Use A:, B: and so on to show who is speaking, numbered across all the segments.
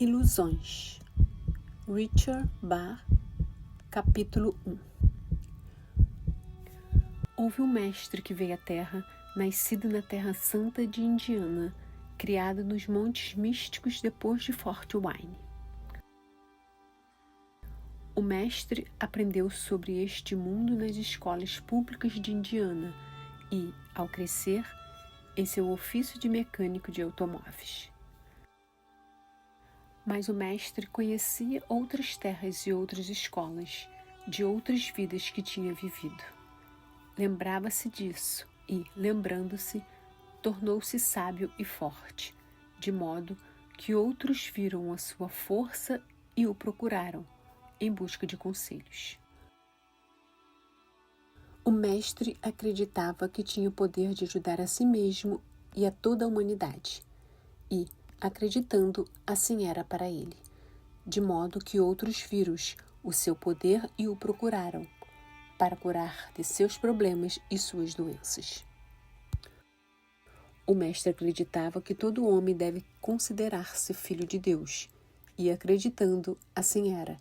A: Ilusões. Richard Bach, capítulo 1. Houve um mestre que veio à Terra, nascido na Terra Santa de Indiana, criado nos Montes Místicos depois de Fort Wayne. O mestre aprendeu sobre este mundo nas escolas públicas de Indiana e, ao crescer, em seu ofício de mecânico de automóveis. Mas o mestre conhecia outras terras e outras escolas, de outras vidas que tinha vivido. Lembrava-se disso e, lembrando-se, tornou-se sábio e forte, de modo que outros viram a sua força e o procuraram, em busca de conselhos. O mestre acreditava que tinha o poder de ajudar a si mesmo e a toda a humanidade, e, acreditando, assim era para ele, de modo que outros viram o seu poder e o procuraram, para curar de seus problemas e suas doenças. O mestre acreditava que todo homem deve considerar-se filho de Deus, e acreditando, assim era,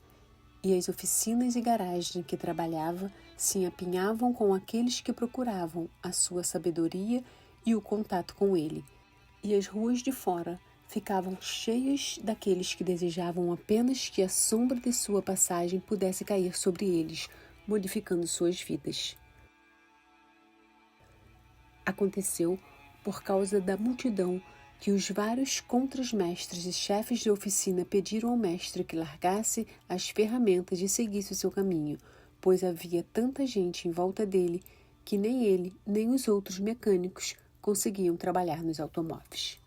A: e as oficinas e garagens em que trabalhava se apinhavam com aqueles que procuravam a sua sabedoria e o contato com ele, e as ruas de fora ficavam cheias daqueles que desejavam apenas que a sombra de sua passagem pudesse cair sobre eles, modificando suas vidas. Aconteceu, por causa da multidão, que os vários contras-mestres e chefes de oficina pediram ao mestre que largasse as ferramentas e seguisse o seu caminho, pois havia tanta gente em volta dele que nem ele nem os outros mecânicos conseguiam trabalhar nos automóveis.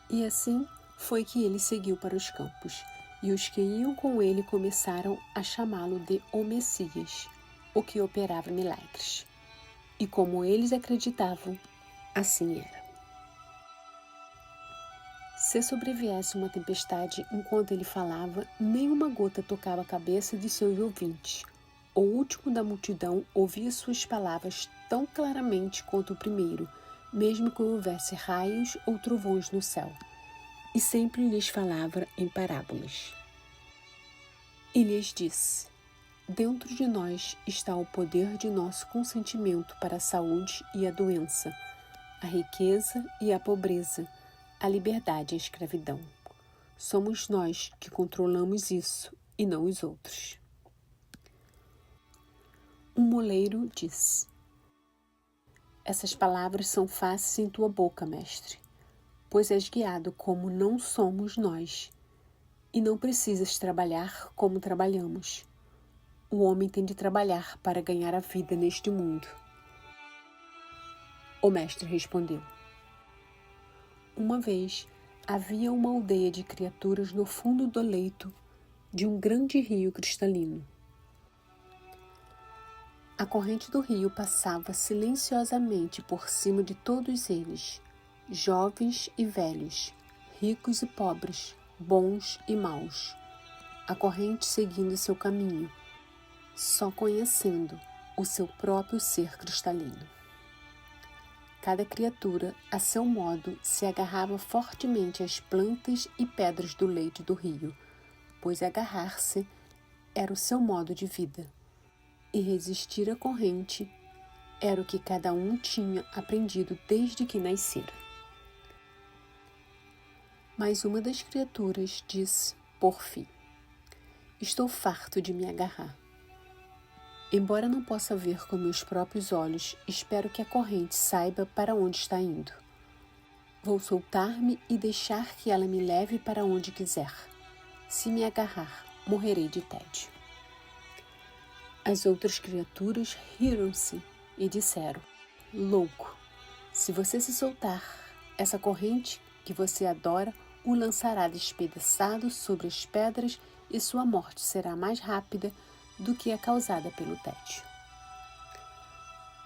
A: E assim foi que ele seguiu para os campos, e os que iam com ele começaram a chamá-lo de o Messias, o que operava milagres. E como eles acreditavam, assim era. Se sobreviesse uma tempestade enquanto ele falava, nenhuma gota tocava a cabeça de seus ouvintes. O último da multidão ouvia suas palavras tão claramente quanto o primeiro, mesmo que houvesse raios ou trovões no céu, e sempre lhes falava em parábolas. E lhes disse: dentro de nós está o poder de nosso consentimento para a saúde e a doença, a riqueza e a pobreza, a liberdade e a escravidão. Somos nós que controlamos isso e não os outros. Um moleiro disse: essas palavras são fáceis em tua boca, mestre, pois és guiado como não somos nós, e não precisas trabalhar como trabalhamos. O homem tem de trabalhar para ganhar a vida neste mundo. O mestre respondeu: uma vez havia uma aldeia de criaturas no fundo do leito de um grande rio cristalino. A corrente do rio passava silenciosamente por cima de todos eles, jovens e velhos, ricos e pobres, bons e maus. A corrente seguindo seu caminho, só conhecendo o seu próprio ser cristalino. Cada criatura, a seu modo, se agarrava fortemente às plantas e pedras do leito do rio, pois agarrar-se era o seu modo de vida, e resistir à corrente era o que cada um tinha aprendido desde que nascera. Mas uma das criaturas disse, por fim: estou farto de me agarrar. Embora não possa ver com meus próprios olhos, espero que a corrente saiba para onde está indo. Vou soltar-me e deixar que ela me leve para onde quiser. Se me agarrar, morrerei de tédio. As outras criaturas riram-se e disseram: louco, se você se soltar, essa corrente que você adora o lançará despedaçado sobre as pedras e sua morte será mais rápida do que a causada pelo tédio.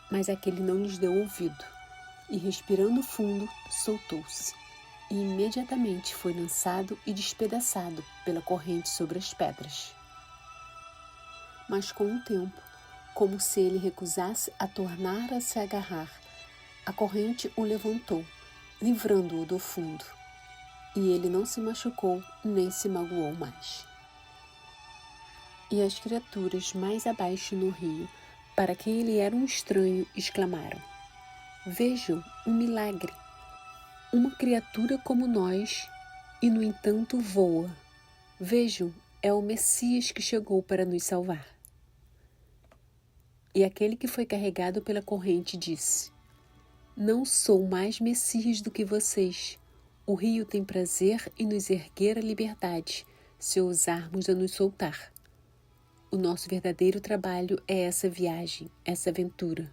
A: Mas aquele não lhes deu ouvido, e respirando fundo, soltou-se, e imediatamente foi lançado e despedaçado pela corrente sobre as pedras. Mas com o tempo, como se ele recusasse a tornar a se agarrar, a corrente o levantou, livrando-o do fundo. e ele não se machucou nem se magoou mais. E as criaturas mais abaixo no rio, para quem ele era um estranho, exclamaram: Vejam um milagre! Uma criatura como nós, e no entanto voa. Vejam, é o Messias que chegou para nos salvar. E aquele que foi carregado pela corrente disse: Não sou mais Messias do que vocês. O rio tem prazer em nos erguer à liberdade, se ousarmos a nos soltar. O nosso verdadeiro trabalho é essa viagem, essa aventura.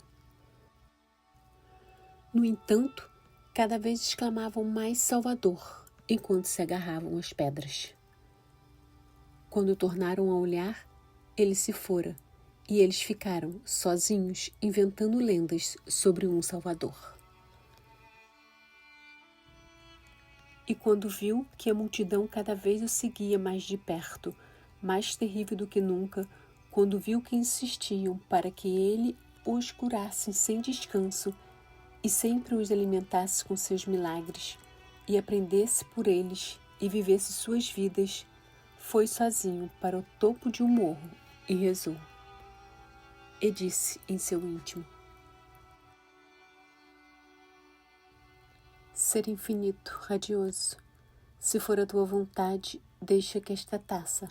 A: No entanto, cada vez exclamavam mais Salvador, enquanto se agarravam às pedras. Quando tornaram a olhar, ele se fora, e eles ficaram sozinhos inventando lendas sobre um Salvador. E quando viu que a multidão cada vez o seguia mais de perto, mais terrível do que nunca, quando viu que insistiam para que ele os curasse sem descanso e sempre os alimentasse com seus milagres, e aprendesse por eles e vivesse suas vidas, foi sozinho para o topo de um morro e rezou. E disse em seu íntimo: Ser infinito, radioso, se for a tua vontade, deixa que esta taça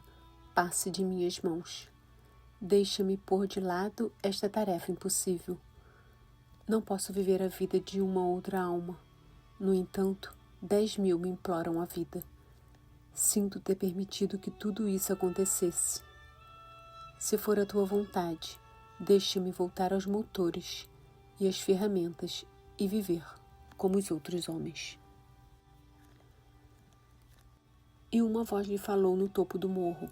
A: passe de minhas mãos. Deixa-me pôr de lado esta tarefa impossível. Não posso viver a vida de uma outra alma. No entanto, 10.000 me imploram a vida. Sinto ter permitido que tudo isso acontecesse. Se for a tua vontade, deixa-me voltar aos motores e às ferramentas e viver como os outros homens. E uma voz lhe falou no topo do morro,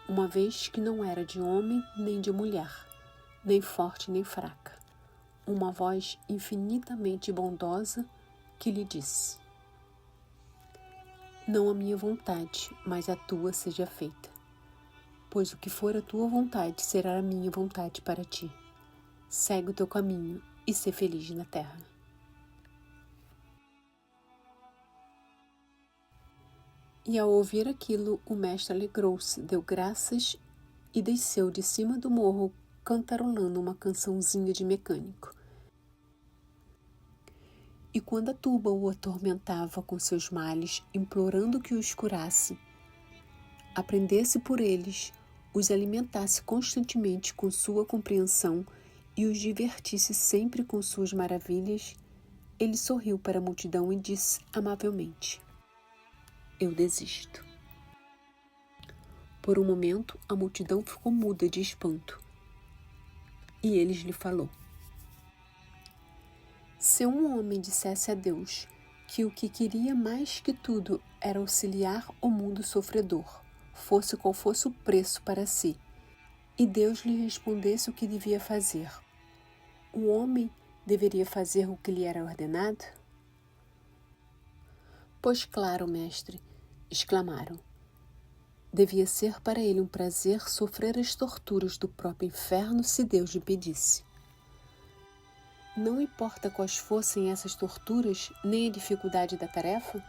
A: uma vez que não era de homem nem de mulher, nem forte nem fraca. Uma voz infinitamente bondosa que lhe disse: Não a minha vontade, mas a tua seja feita. Pois o que for a tua vontade será a minha vontade para ti. Segue o teu caminho e sê feliz na terra. E ao ouvir aquilo, o mestre alegrou-se, deu graças e desceu de cima do morro cantarolando uma cançãozinha de mecânico. E quando a turba o atormentava com seus males, implorando que os curasse, aprendesse por eles, os alimentasse constantemente com sua compreensão e os divertisse sempre com suas maravilhas, ele sorriu para a multidão e disse amavelmente: Eu desisto. Por um momento, a multidão ficou muda de espanto. E ele lhe falou: Se um homem dissesse a Deus que o que queria mais que tudo era auxiliar o mundo sofredor, fosse qual fosse o preço para si, e Deus lhe respondesse o que devia fazer, o homem deveria fazer o que lhe era ordenado? Pois claro, mestre, exclamaram. Devia ser para ele um prazer sofrer as torturas do próprio inferno se Deus lhe pedisse. Não importa quais fossem essas torturas, nem a dificuldade da tarefa?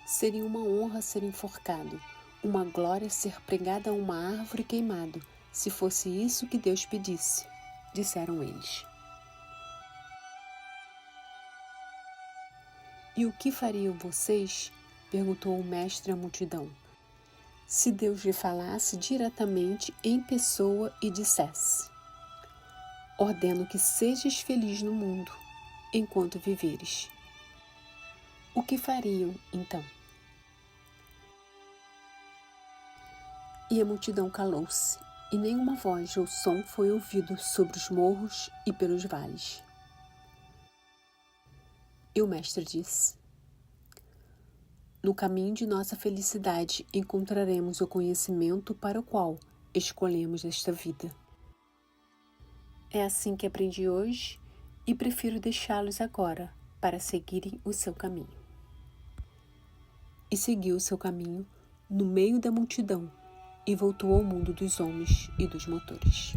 A: Seria uma honra ser enforcado, uma glória ser pregada a uma árvore queimado, se fosse isso que Deus pedisse, disseram eles. E o que fariam vocês? Perguntou o mestre à multidão. Se Deus lhe falasse diretamente em pessoa e dissesse: Ordeno que sejas feliz no mundo, enquanto viveres. O que fariam, então? E a multidão calou-se, e nenhuma voz ou som foi ouvido sobre os morros e pelos vales. E o mestre disse: No caminho de nossa felicidade encontraremos o conhecimento para o qual escolhemos esta vida. É assim que aprendi hoje e prefiro deixá-los agora para seguirem o seu caminho. E seguiu o seu caminho no meio da multidão e voltou ao mundo dos homens e dos motores.